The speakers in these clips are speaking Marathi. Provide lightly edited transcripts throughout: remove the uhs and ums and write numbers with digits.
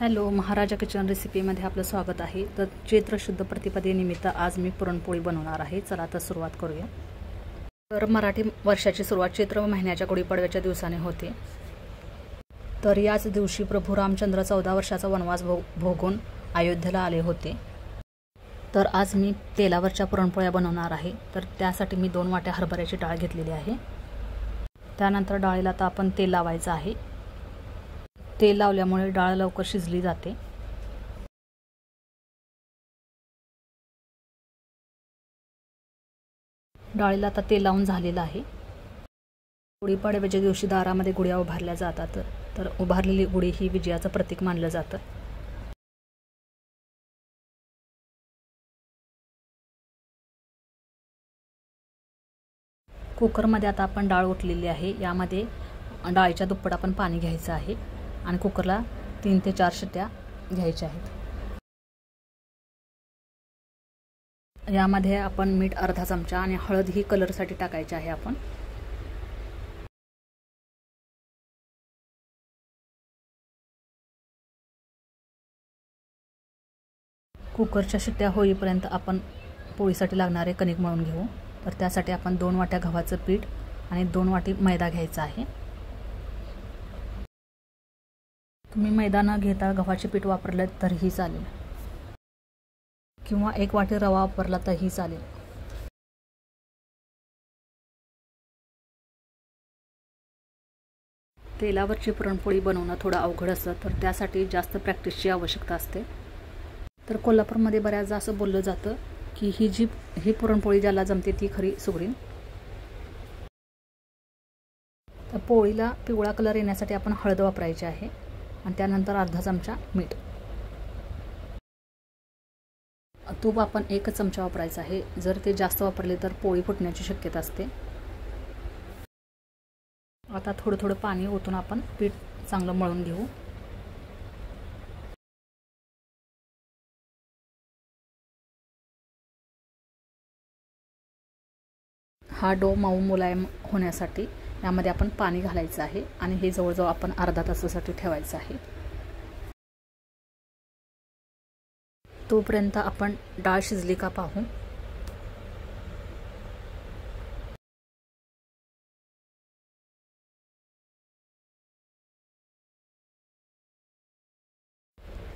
हॅलो, महाराजा किचन रेसिपीमध्ये आपलं स्वागत आहे। तर चैत्र शुद्ध प्रतिपदेनिमित्त आज मी पुरणपोळी बनवणार आहे। चला तर सुरुवात करूया। तर मराठी वर्षाची सुरुवात चैत्र महिन्याच्या गुढीपाडव्याच्या दिवसाने होते। तर याच दिवशी प्रभू रामचंद्र 14 वर्षाचा वनवास भोगून अयोध्येला आले होते। तर आज मी तेलावरच्या पुरणपोळ्या बनवणार आहे। तर त्यासाठी मी 2 वाट्या हरभऱ्याची डाळ घेतलेली आहे। त्यानंतर डाळीला आता आपण तेल लावायचं आहे। तेल लावल्यामुळे डाळ लवकर शिजली जाते। डाळीला आता तेल लावून झालेलं आहे। गुढीपाडव्याच्या दिवशी दारामध्ये गुढ्या उभारल्या जातात। तर उभारलेली गुढी ही विजयाचं प्रतीक मानलं जातं। कुकरमध्ये आता आपण डाळ ओतलेली आहे। यामध्ये डाळीच्या दुप्पट आपण पाणी घ्यायचं आहे आणि कुकरला 3 ते 4 शिट्ट्या घ्यायच्या आहेत। यामध्ये आपण मीठ अर्धा चमचा आणि हळद ही कलरसाठी टाकायची आहे आपण। कुकरच्या शिट्ट्या होईपर्यंत आपण पोळीसाठी लागणारे कणिक मळून घेऊ। तर त्यासाठी आपण 2 वाट्या गव्हाचं पीठ आणि 2 वाटी मैदा घ्यायचा आहे। तुम्ही मैदा न घेता गव्हाचे पीठ वापरले तरीही चालेल किंवा 1 वाटी रवा वापरला तरीही चालेल। तेलावरची पुरणपोळी बनवणं थोडं अवघड असतं, तर त्यासाठी जास्त प्रॅक्टिसची आवश्यकता असते। तर कोल्हापूरमध्ये बऱ्याचदा असं बोललं जातं की ही पुरणपोळी ज्याला जमते ती खरी सुगरीण। तर पोळीला पिवळा कलर येण्यासाठी आपण हळद वापरायची आहे आणि त्यानंतर अर्धा चमचा मीठ। तूप आपण 1 चमचा वापरायचा आहे। जर ते जास्त वापरले तर पोळी फुटण्याची शक्यता असते। आता थोडं थोडं पाणी ओतून आपण पीठ चांगलं मळून घेऊ। हा डो मऊ मुलायम होण्यासाठी यामध्ये आपण पाणी घालायचं आहे आणि हे जवळजवळ आपण अर्धा तासासाठी ठेवायचं आहे। तोपर्यंत आपण डाळ शिजली का पाहू।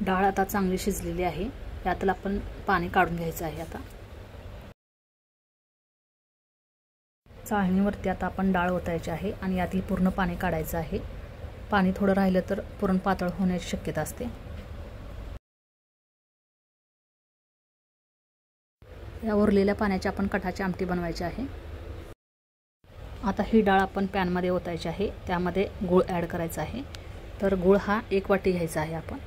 डाळ आता चांगली शिजलेली आहे। यातलं आपण पाणी काढून घ्यायचं आहे। आता चाळणीवरती आता आपण डाळ ओतायची आहे आणि यातील पूर्ण पाणी काढायचं आहे। पाणी थोडं राहिलं तर पुरण पातळ होण्याची शक्यता असते। या उरलेल्या पाण्याची आपण कटाची आमटी बनवायची आहे। आता ही डाळ आपण पॅनमध्ये ओतायची आहे। त्यामध्ये गूळ ॲड करायचा आहे। तर गूळ हा 1 वाटी घ्यायचा आहे आपण।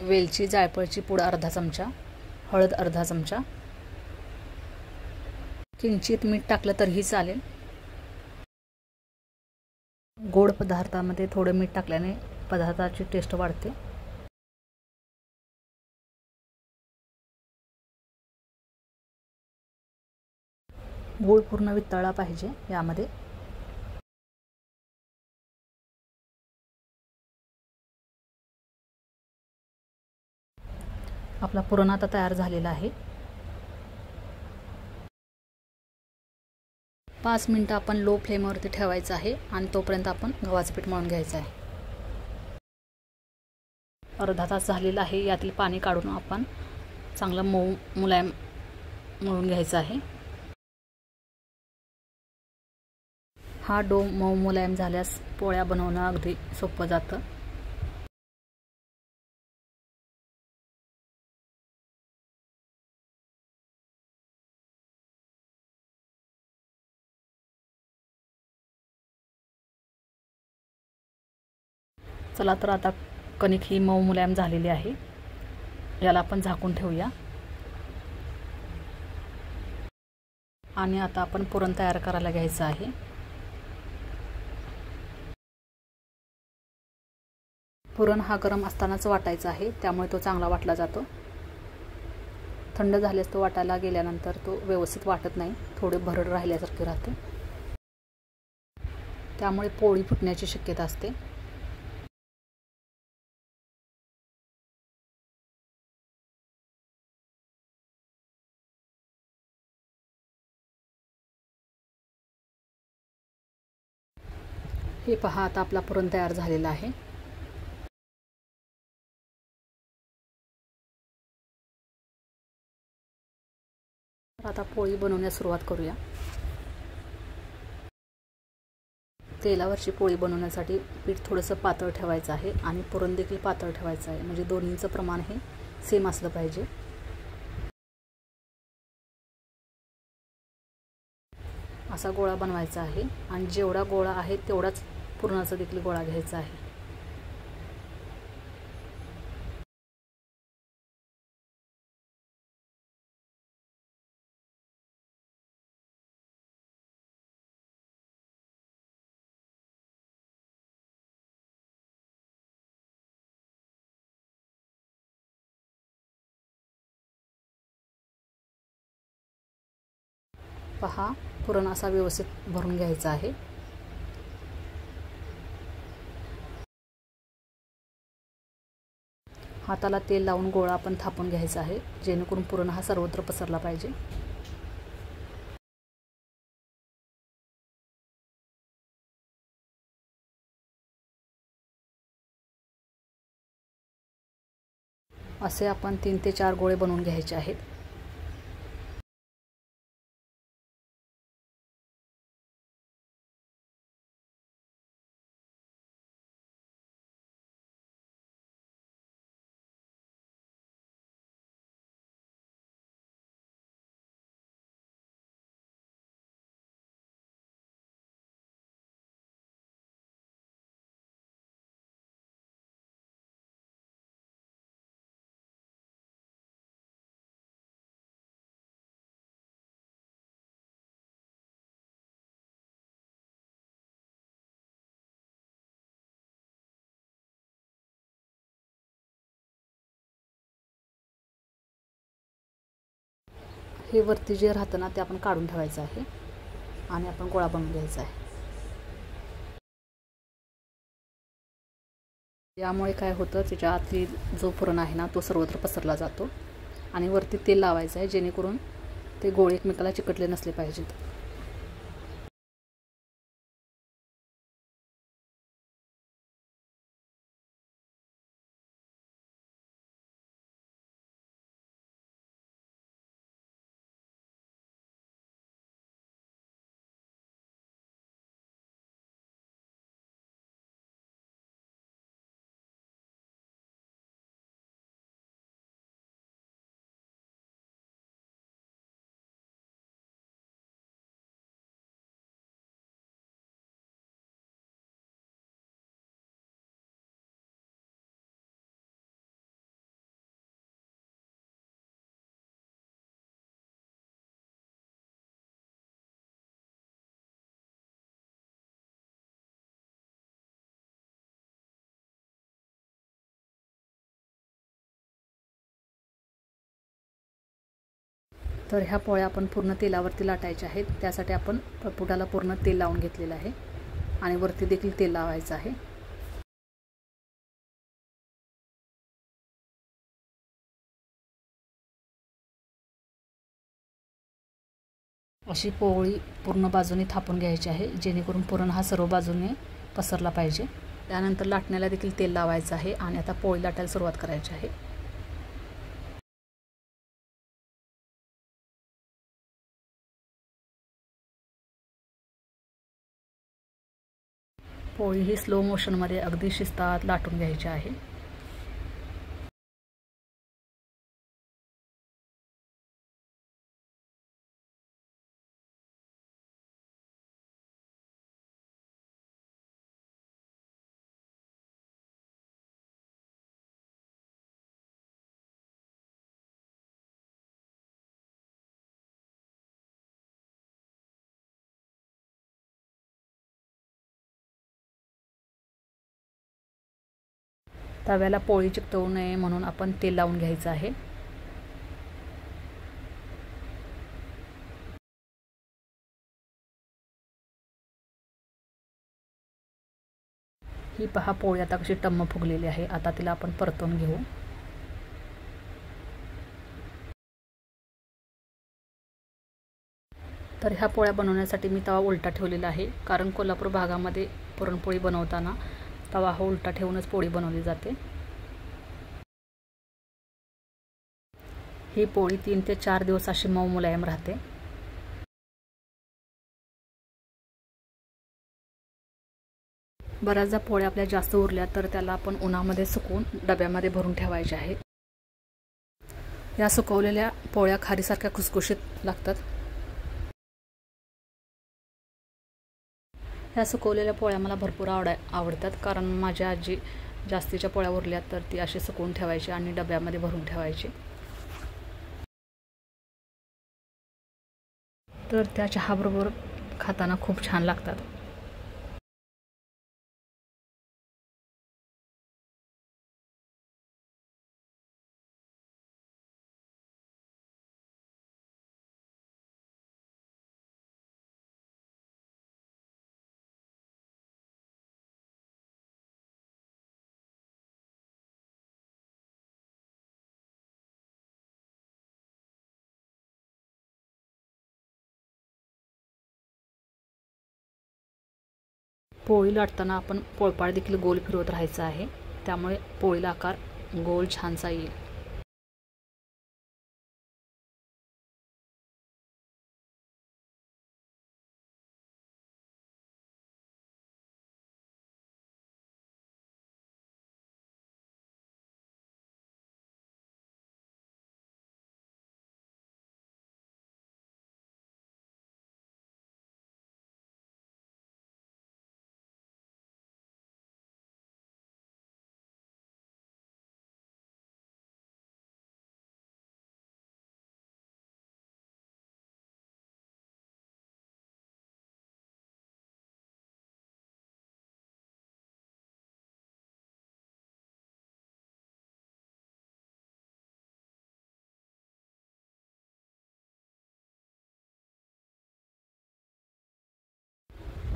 वेलची जायफळची पूड अर्धा चमचा, हळद अर्धा चमचा, किंचित मीठ टाकलं तरीही चालेल। गोड पदार्थामध्ये थोडं मीठ टाकल्याने पदार्थाची टेस्ट वाढते। गूळ पूर्ण वितळला पाहिजे यामध्ये। आपला पुरण आता तयार झालेला आहे। 5 मिनिटं आपण लो फ्लेमवरती ठेवायचं आहे आणि तोपर्यंत आपण गव्हाचं पीठ मळून घ्यायचं आहे। अर्धा तास झालेला आहे। यातील पाणी काढून आपण चांगलं मऊ मुलायम मळून घ्यायचं आहे। हा डो मऊ मुलायम झाल्यास पोळ्या बनवणं अगदी सोपं जातं। चला तर आता कणिक ही मऊ मुलायम झालेली आहे। याला आपण झाकून ठेवूया आणि आता आपण पुरण तयार करायला घ्यायचं आहे। पुरण हा गरम असतानाच वाटायचा आहे, त्यामुळे तो चांगला वाटला जातो. थंड झाल्यास तो वाटायला गेल्यानंतर तो व्यवस्थित वाटत नाही, थोडे भरड राहिल्यासारखे राहते. त्यामुळे पोळी फुटण्याची शक्यता असते. हे पहा, आता आपला पुरण तयार झालेला आहे. आता पोळी बनवण्यास सुरुवात करूया. तेलावरची पोळी बनवण्यासाठी पीठ थोडंसं पातळ ठेवायचं आहे आणि पुरण देखील पातळ ठेवायचं आहे, म्हणजे दोन्हींचं प्रमाण हे सेम असलं पाहिजे. असा गोळा बनवायचा आहे आणि जेवढा गोळा आहे तेवढाच पुरणाचा देखील गोळा घ्यायचा आहे. पहा, पुरण असा व्यवस्थित भरून घ्यायचा आहे. हाताला तेल लावून गोळा आपण थापून घ्यायचा आहे, जेणेकरून पुरण हा सर्वत्र पसरला पाहिजे. असे आपण 3 ते 4 गोळे बनवून घ्यायचे आहेत. हे वरती जे राहतं ना, ते आपण काढून ठेवायचं आहे आणि आपण गोळा बनवून घ्यायचा आहे. यामुळे काय होतं, त्याच्या आतील जो पुरण आहे ना, तो सर्वत्र पसरला जातो. आणि वरती तेल लावायचं आहे, जेणेकरून ते गोळे एकमेकाला चिकटले नसले पाहिजेत. तर ह्या पोळ्या आपण पूर्ण तेलावरती लाटायच्या आहेत. त्यासाठी आपण पुटाला पूर्ण तेल लावून घेतलेलं आहे आणि वरती देखील तेल लावायचं आहे. अशी पोळी पूर्ण बाजूने थापून घ्यायची आहे, जेणेकरून पुरण हा सर्व बाजूने पसरला पाहिजे. त्यानंतर लाटण्याला देखील तेल लावायचं आहे आणि आता पोळी लाटायला सुरुवात करायची आहे. पोळी ही स्लो मोशनमध्ये अगदी शिस्तात लाटून घ्यायची आहे. तव्याला पोळी चिकटवू नये म्हणून आपण तेल लावून घ्यायचं आहे। ही पहा पोळी आता कशी टम्म फुगलेली आहे। आता तिला आपण परतून घेऊ। तर ह्या पोळ्या बनवण्यासाठी मी तवा उलटा ठेवलेला आहे, कारण कोल्हापूर भागामध्ये पुरणपोळी बनवताना तवा हा उलटा ठेवूनच पोळी बनवली जाते। ही पोळी 3 ते 4 दिवस अशी मऊ मुलायम राहते। बऱ्याचदा पोळ्या आपल्या जास्त उरल्या तर त्याला आपण उन्हामध्ये सुकवून डब्यामध्ये भरून ठेवायचे आहे। या सुकवलेल्या पोळ्या खारीसारख्या खुसखुशीत लागतात। ह्या सुकवलेल्या पोळ्या मला भरपूर आवडतात, कारण माझी आजी जास्तीच्या पोळ्या उरल्या तर ती अशी सुकवून ठेवायची आणि डब्यामध्ये भरून ठेवायची। तर त्या चहाबरोबर खाताना खूप छान लागतात। पोळी लाटताना आपण पोळपाट देखील गोल फिरवत राहायचं आहे, त्यामुळे पोळीला आकार गोल छानसा येईल।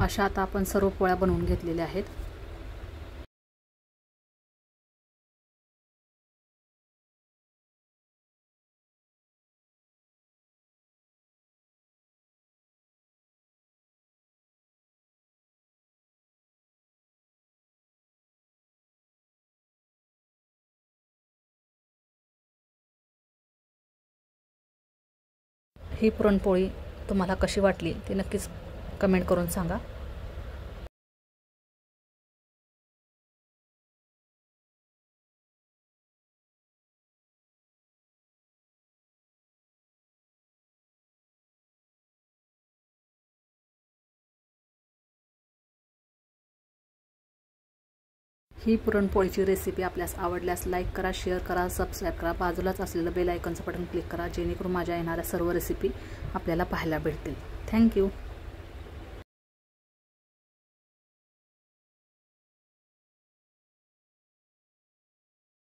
अशा आता आपण सर्व पोळ्या बनवून घेतलेल्या आहेत। ही पुरणपोळी तुम्हाला कशी वाटली ते नक्कीच कमेंट करून सांगा। ही पुरणपोळीची रेसिपी आपल्यास आवडल्यास लाईक करा, शेअर करा, सबस्क्राईब करा। बाजूलाच असलेलं बेल आयकॉनचं बटन क्लिक करा, जेणेकरून माझ्या येणाऱ्या सर्व रेसिपी आपल्याला पाहायला भेटतील। थँक्यू।